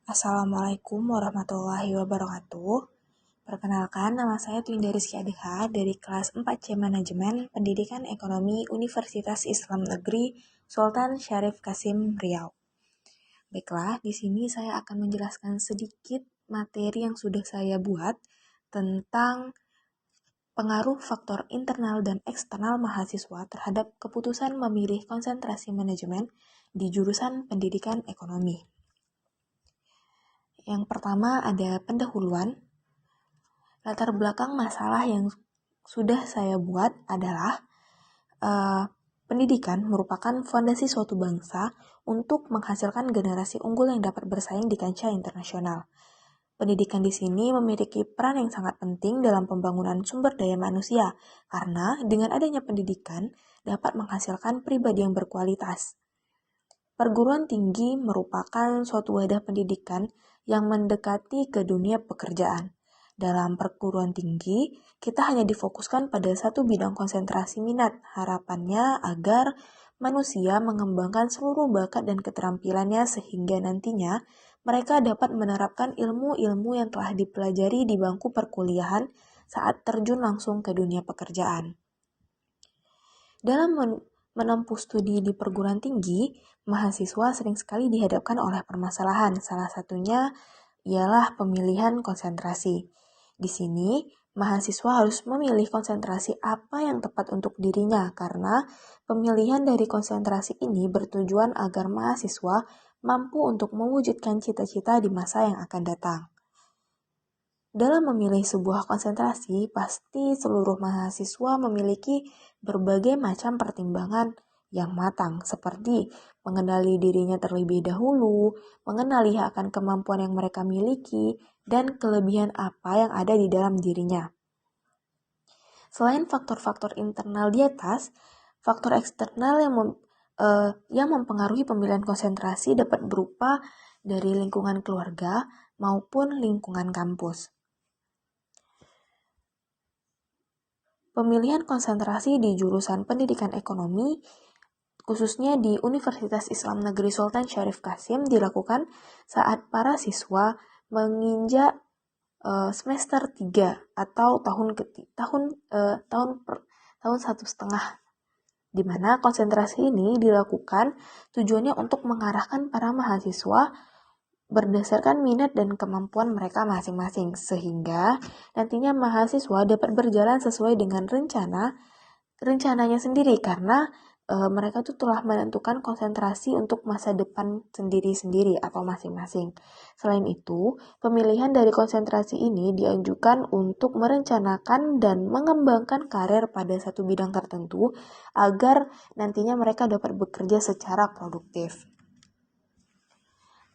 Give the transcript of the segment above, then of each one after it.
Assalamualaikum warahmatullahi wabarakatuh. Perkenalkan, nama saya Twinda Rizky Adikha dari kelas 4C Manajemen Pendidikan Ekonomi Universitas Islam Negeri Sultan Syarif Kasim Riau. Baiklah, di sini saya akan menjelaskan sedikit materi yang sudah saya buat tentang pengaruh faktor internal dan eksternal mahasiswa terhadap keputusan memilih konsentrasi manajemen di jurusan pendidikan ekonomi. Yang pertama ada pendahuluan. Latar belakang masalah yang sudah saya buat adalah pendidikan merupakan fondasi suatu bangsa untuk menghasilkan generasi unggul yang dapat bersaing di kancah internasional. Pendidikan di sini memiliki peran yang sangat penting dalam pembangunan sumber daya manusia, karena dengan adanya pendidikan dapat menghasilkan pribadi yang berkualitas. Perguruan tinggi merupakan suatu wadah pendidikan yang mendekati ke dunia pekerjaan. Dalam perguruan tinggi, kita hanya difokuskan pada satu bidang konsentrasi minat. Harapannya agar manusia mengembangkan seluruh bakat dan keterampilannya sehingga nantinya mereka dapat menerapkan ilmu-ilmu yang telah dipelajari di bangku perkuliahan saat terjun langsung ke dunia pekerjaan. Dalam menempuh studi di perguruan tinggi, mahasiswa sering sekali dihadapkan oleh permasalahan. Salah satunya ialah pemilihan konsentrasi. Di sini, mahasiswa harus memilih konsentrasi apa yang tepat untuk dirinya, karena pemilihan dari konsentrasi ini bertujuan agar mahasiswa mampu untuk mewujudkan cita-cita di masa yang akan datang. Dalam memilih sebuah konsentrasi, pasti seluruh mahasiswa memiliki berbagai macam pertimbangan yang matang, seperti mengenali dirinya terlebih dahulu, mengenali akan kemampuan yang mereka miliki, dan kelebihan apa yang ada di dalam dirinya. Selain faktor-faktor internal di atas, faktor eksternal yang mempengaruhi pemilihan konsentrasi dapat berupa dari lingkungan keluarga maupun lingkungan kampus. Pemilihan konsentrasi di jurusan pendidikan ekonomi, khususnya di Universitas Islam Negeri Sultan Syarif Kasim, dilakukan saat para siswa menginjak semester 3 atau tahun 1,5, di mana konsentrasi ini dilakukan tujuannya untuk mengarahkan para mahasiswa berdasarkan minat dan kemampuan mereka masing-masing, sehingga nantinya mahasiswa dapat berjalan sesuai dengan rencananya sendiri, karena mereka tuh telah menentukan konsentrasi untuk masa depan sendiri-sendiri atau masing-masing. Selain itu, pemilihan dari konsentrasi ini dianjurkan untuk merencanakan dan mengembangkan karir pada satu bidang tertentu agar nantinya mereka dapat bekerja secara produktif.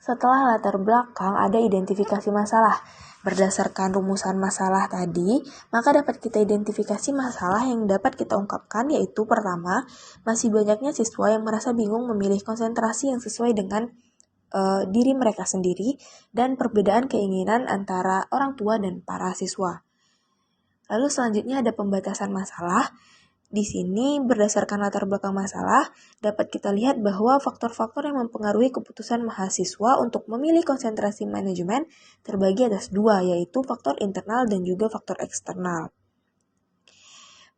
Setelah latar belakang, ada identifikasi masalah. Berdasarkan rumusan masalah tadi, maka dapat kita identifikasi masalah yang dapat kita ungkapkan, yaitu pertama, masih banyaknya siswa yang merasa bingung memilih konsentrasi yang sesuai dengan diri mereka sendiri dan perbedaan keinginan antara orang tua dan para siswa. Lalu selanjutnya ada pembatasan masalah. Di sini berdasarkan latar belakang masalah, dapat kita lihat bahwa faktor-faktor yang mempengaruhi keputusan mahasiswa untuk memilih konsentrasi manajemen terbagi atas dua, yaitu faktor internal dan juga faktor eksternal.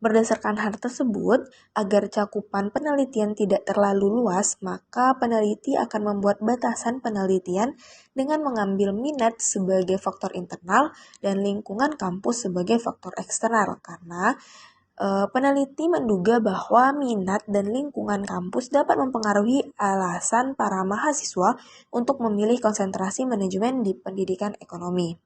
Berdasarkan hal tersebut, agar cakupan penelitian tidak terlalu luas, maka peneliti akan membuat batasan penelitian dengan mengambil minat sebagai faktor internal dan lingkungan kampus sebagai faktor eksternal, karena peneliti menduga bahwa minat dan lingkungan kampus dapat mempengaruhi alasan para mahasiswa untuk memilih konsentrasi manajemen di pendidikan ekonomi.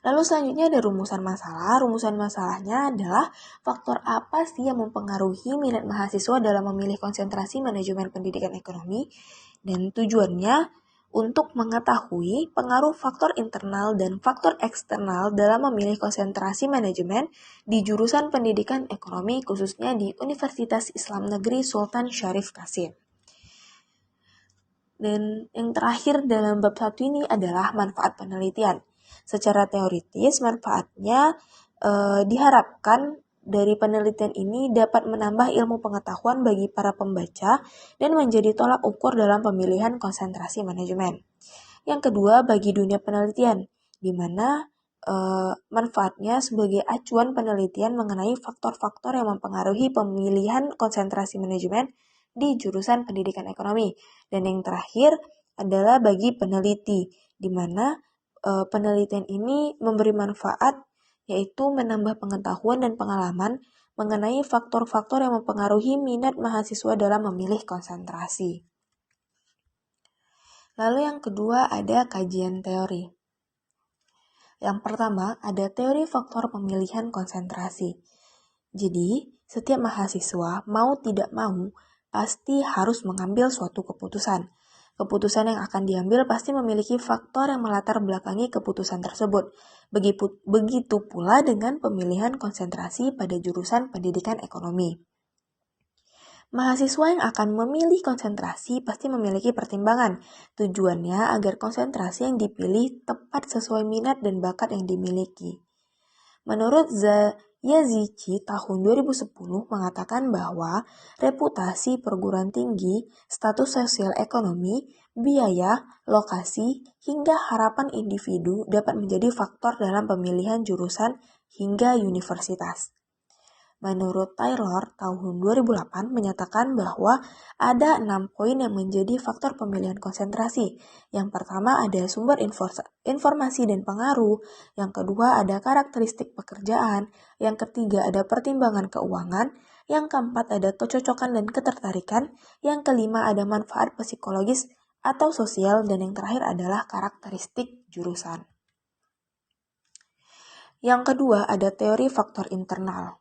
Lalu selanjutnya ada rumusan masalah. Rumusan masalahnya adalah faktor apa sih yang mempengaruhi minat mahasiswa dalam memilih konsentrasi manajemen pendidikan ekonomi, dan tujuannya untuk mengetahui pengaruh faktor internal dan faktor eksternal dalam memilih konsentrasi manajemen di jurusan pendidikan ekonomi, khususnya di Universitas Islam Negeri Sultan Syarif Kasim. Dan yang terakhir dalam bab 1 ini adalah manfaat penelitian. Secara teoritis, manfaatnya diharapkan dari penelitian ini dapat menambah ilmu pengetahuan bagi para pembaca dan menjadi tolak ukur dalam pemilihan konsentrasi manajemen. Yang kedua, bagi dunia penelitian, di mana manfaatnya sebagai acuan penelitian mengenai faktor-faktor yang mempengaruhi pemilihan konsentrasi manajemen di jurusan pendidikan ekonomi. Dan yang terakhir adalah bagi peneliti, di mana penelitian ini memberi manfaat yaitu menambah pengetahuan dan pengalaman mengenai faktor-faktor yang mempengaruhi minat mahasiswa dalam memilih konsentrasi. Lalu yang kedua ada kajian teori. Yang pertama ada teori faktor pemilihan konsentrasi. Jadi, setiap mahasiswa mau tidak mau pasti harus mengambil suatu keputusan. Keputusan yang akan diambil pasti memiliki faktor yang melatar belakangi keputusan tersebut. Begitu pula dengan pemilihan konsentrasi pada jurusan pendidikan ekonomi. Mahasiswa yang akan memilih konsentrasi pasti memiliki pertimbangan. Tujuannya agar konsentrasi yang dipilih tepat sesuai minat dan bakat yang dimiliki. Menurut Yazici tahun 2010 mengatakan bahwa reputasi perguruan tinggi, status sosial ekonomi, biaya, lokasi, hingga harapan individu dapat menjadi faktor dalam pemilihan jurusan hingga universitas. Menurut Taylor, tahun 2008 menyatakan bahwa ada 6 poin yang menjadi faktor pemilihan konsentrasi. Yang pertama ada sumber informasi dan pengaruh, yang kedua ada karakteristik pekerjaan, yang ketiga ada pertimbangan keuangan, yang keempat ada kecocokan dan ketertarikan, yang kelima ada manfaat psikologis atau sosial, dan yang terakhir adalah karakteristik jurusan. Yang kedua ada teori faktor internal.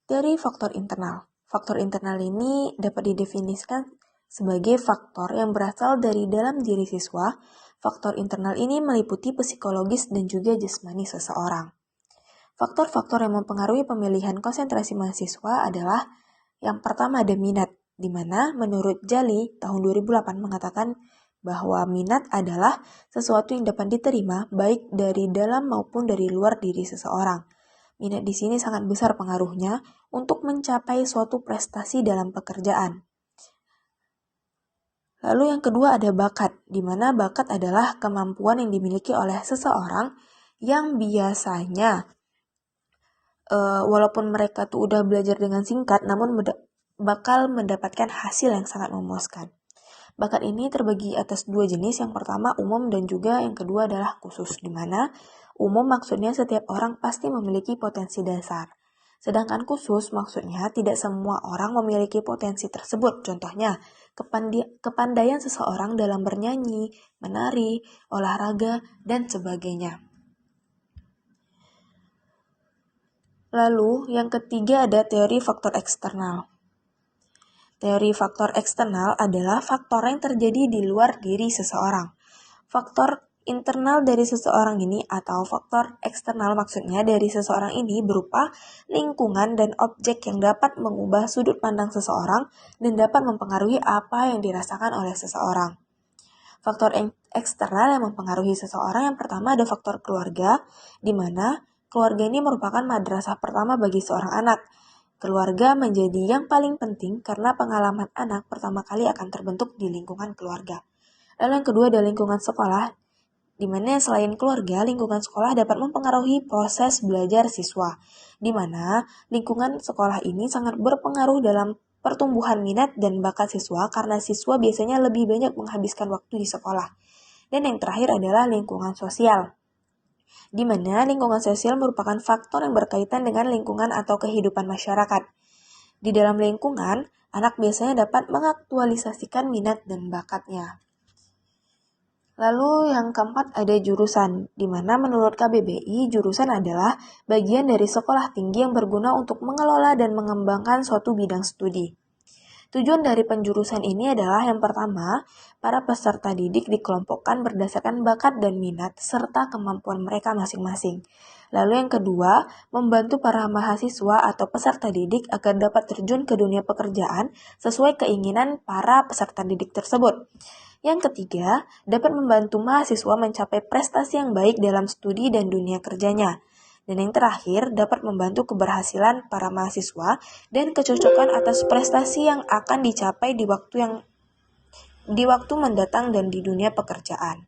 Teori faktor internal. Faktor internal ini dapat didefinisikan sebagai faktor yang berasal dari dalam diri siswa. Faktor internal ini meliputi psikologis dan juga jasmani seseorang. Faktor-faktor yang mempengaruhi pemilihan konsentrasi mahasiswa adalah yang pertama ada minat, di mana menurut Jali tahun 2008 mengatakan bahwa minat adalah sesuatu yang dapat diterima baik dari dalam maupun dari luar diri seseorang. Minat di sini sangat besar pengaruhnya untuk mencapai suatu prestasi dalam pekerjaan. Lalu yang kedua ada bakat, di mana bakat adalah kemampuan yang dimiliki oleh seseorang yang biasanya walaupun mereka tuh udah belajar dengan singkat, namun bakal mendapatkan hasil yang sangat memuaskan. Bakat ini terbagi atas dua jenis, yang pertama umum dan juga yang kedua adalah khusus, di mana umum maksudnya setiap orang pasti memiliki potensi dasar. Sedangkan khusus maksudnya tidak semua orang memiliki potensi tersebut. Contohnya, kepandaian seseorang dalam bernyanyi, menari, olahraga, dan sebagainya. Lalu, yang ketiga ada teori faktor eksternal. Teori faktor eksternal adalah faktor yang terjadi di luar diri seseorang. Faktor internal dari seseorang ini atau faktor eksternal maksudnya dari seseorang ini berupa lingkungan dan objek yang dapat mengubah sudut pandang seseorang dan dapat mempengaruhi apa yang dirasakan oleh seseorang. Faktor eksternal yang mempengaruhi seseorang yang pertama ada faktor keluarga, di mana keluarga ini merupakan madrasah pertama bagi seorang anak. Keluarga menjadi yang paling penting karena pengalaman anak pertama kali akan terbentuk di lingkungan keluarga. Lalu yang kedua ada lingkungan sekolah, di mana selain keluarga, lingkungan sekolah dapat mempengaruhi proses belajar siswa, di mana lingkungan sekolah ini sangat berpengaruh dalam pertumbuhan minat dan bakat siswa karena siswa biasanya lebih banyak menghabiskan waktu di sekolah. Dan yang terakhir adalah lingkungan sosial, di mana lingkungan sosial merupakan faktor yang berkaitan dengan lingkungan atau kehidupan masyarakat. Di dalam lingkungan, anak biasanya dapat mengaktualisasikan minat dan bakatnya. Lalu yang keempat ada jurusan, di mana menurut KBBI jurusan adalah bagian dari sekolah tinggi yang berguna untuk mengelola dan mengembangkan suatu bidang studi. Tujuan dari penjurusan ini adalah yang pertama, para peserta didik dikelompokkan berdasarkan bakat dan minat serta kemampuan mereka masing-masing. Lalu yang kedua, membantu para mahasiswa atau peserta didik agar dapat terjun ke dunia pekerjaan sesuai keinginan para peserta didik tersebut. Yang ketiga, dapat membantu mahasiswa mencapai prestasi yang baik dalam studi dan dunia kerjanya. Dan yang terakhir, dapat membantu keberhasilan para mahasiswa dan kecocokan atas prestasi yang akan dicapai di waktu mendatang dan di dunia pekerjaan.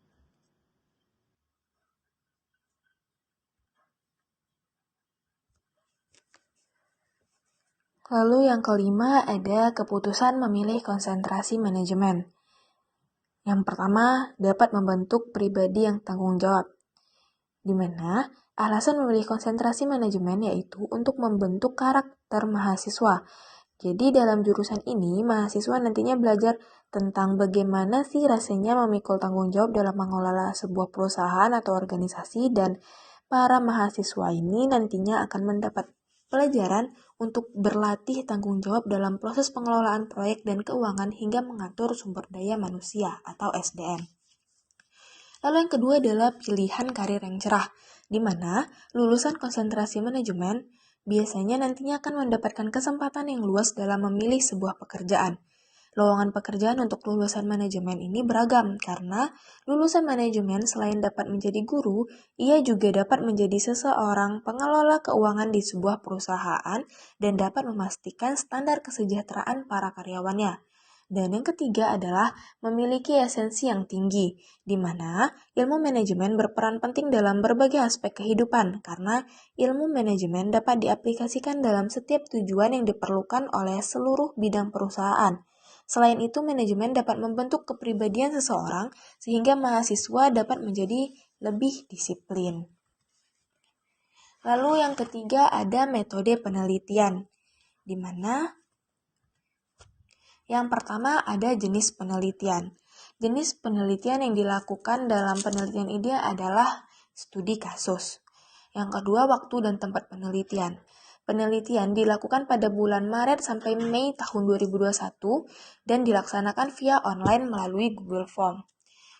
Lalu yang kelima ada keputusan memilih konsentrasi manajemen. Yang pertama, dapat membentuk pribadi yang tanggung jawab, di mana alasan memilih konsentrasi manajemen yaitu untuk membentuk karakter mahasiswa. Jadi dalam jurusan ini, mahasiswa nantinya belajar tentang bagaimana sih rasanya memikul tanggung jawab dalam mengelola sebuah perusahaan atau organisasi, dan para mahasiswa ini nantinya akan mendapat pelajaran untuk berlatih tanggung jawab dalam proses pengelolaan proyek dan keuangan hingga mengatur sumber daya manusia atau SDM. Lalu yang kedua adalah pilihan karir yang cerah, di mana lulusan konsentrasi manajemen biasanya nantinya akan mendapatkan kesempatan yang luas dalam memilih sebuah pekerjaan. Lowongan pekerjaan untuk lulusan manajemen ini beragam, karena lulusan manajemen selain dapat menjadi guru, ia juga dapat menjadi seseorang pengelola keuangan di sebuah perusahaan dan dapat memastikan standar kesejahteraan para karyawannya. Dan yang ketiga adalah memiliki esensi yang tinggi, di mana ilmu manajemen berperan penting dalam berbagai aspek kehidupan, karena ilmu manajemen dapat diaplikasikan dalam setiap tujuan yang diperlukan oleh seluruh bidang perusahaan. Selain itu, manajemen dapat membentuk kepribadian seseorang sehingga mahasiswa dapat menjadi lebih disiplin. Lalu yang ketiga ada metode penelitian, di mana yang pertama ada jenis penelitian. Jenis penelitian yang dilakukan dalam penelitian ini adalah studi kasus. Yang kedua, waktu dan tempat penelitian. Penelitian dilakukan pada bulan Maret sampai Mei tahun 2021 dan dilaksanakan via online melalui Google Form.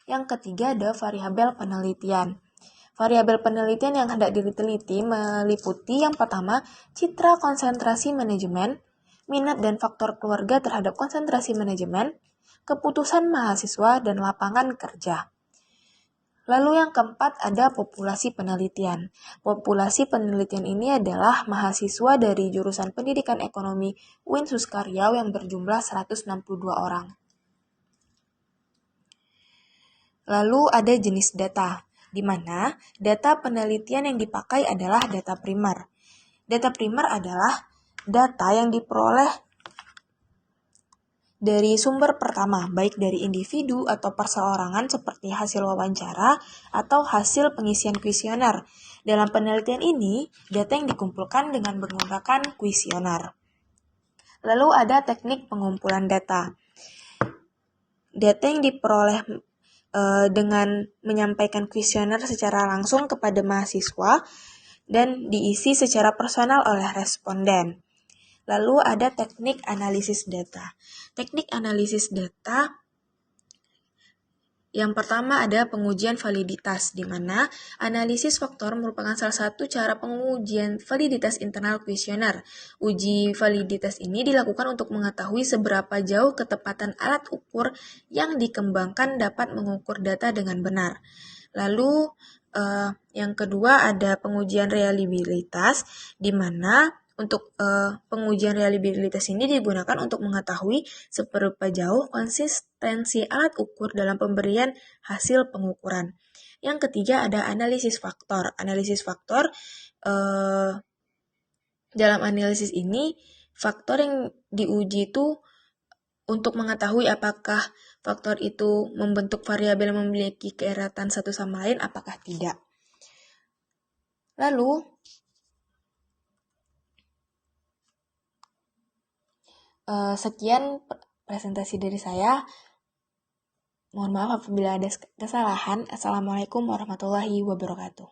Yang ketiga ada variabel penelitian. Variabel penelitian yang hendak diteliti meliputi yang pertama, citra konsentrasi manajemen, minat dan faktor keluarga terhadap konsentrasi manajemen, keputusan mahasiswa, dan lapangan kerja. Lalu yang keempat ada populasi penelitian. Populasi penelitian ini adalah mahasiswa dari jurusan Pendidikan Ekonomi UIN Suskaryau yang berjumlah 162 orang. Lalu ada jenis data, di mana data penelitian yang dipakai adalah data primer. Data primer adalah data yang diperoleh dari sumber pertama, baik dari individu atau perseorangan seperti hasil wawancara atau hasil pengisian kuesioner. Dalam penelitian ini, data yang dikumpulkan dengan menggunakan kuesioner. Lalu ada teknik pengumpulan data. Data yang diperoleh dengan menyampaikan kuesioner secara langsung kepada mahasiswa dan diisi secara personal oleh responden. Lalu ada teknik analisis data. Teknik analisis data yang pertama ada pengujian validitas, di mana analisis faktor merupakan salah satu cara pengujian validitas internal kuesioner. Uji validitas ini dilakukan untuk mengetahui seberapa jauh ketepatan alat ukur yang dikembangkan dapat mengukur data dengan benar. Lalu yang kedua ada pengujian reliabilitas, di mana untuk pengujian reliabilitas ini digunakan untuk mengetahui seberapa jauh konsistensi alat ukur dalam pemberian hasil pengukuran. Yang ketiga ada analisis faktor. Analisis faktor, dalam analisis ini faktor yang diuji itu untuk mengetahui apakah faktor itu membentuk variabel yang memiliki keeratan satu sama lain, apakah tidak. Lalu, sekian presentasi dari saya. Mohon maaf apabila ada kesalahan. Assalamualaikum warahmatullahi wabarakatuh.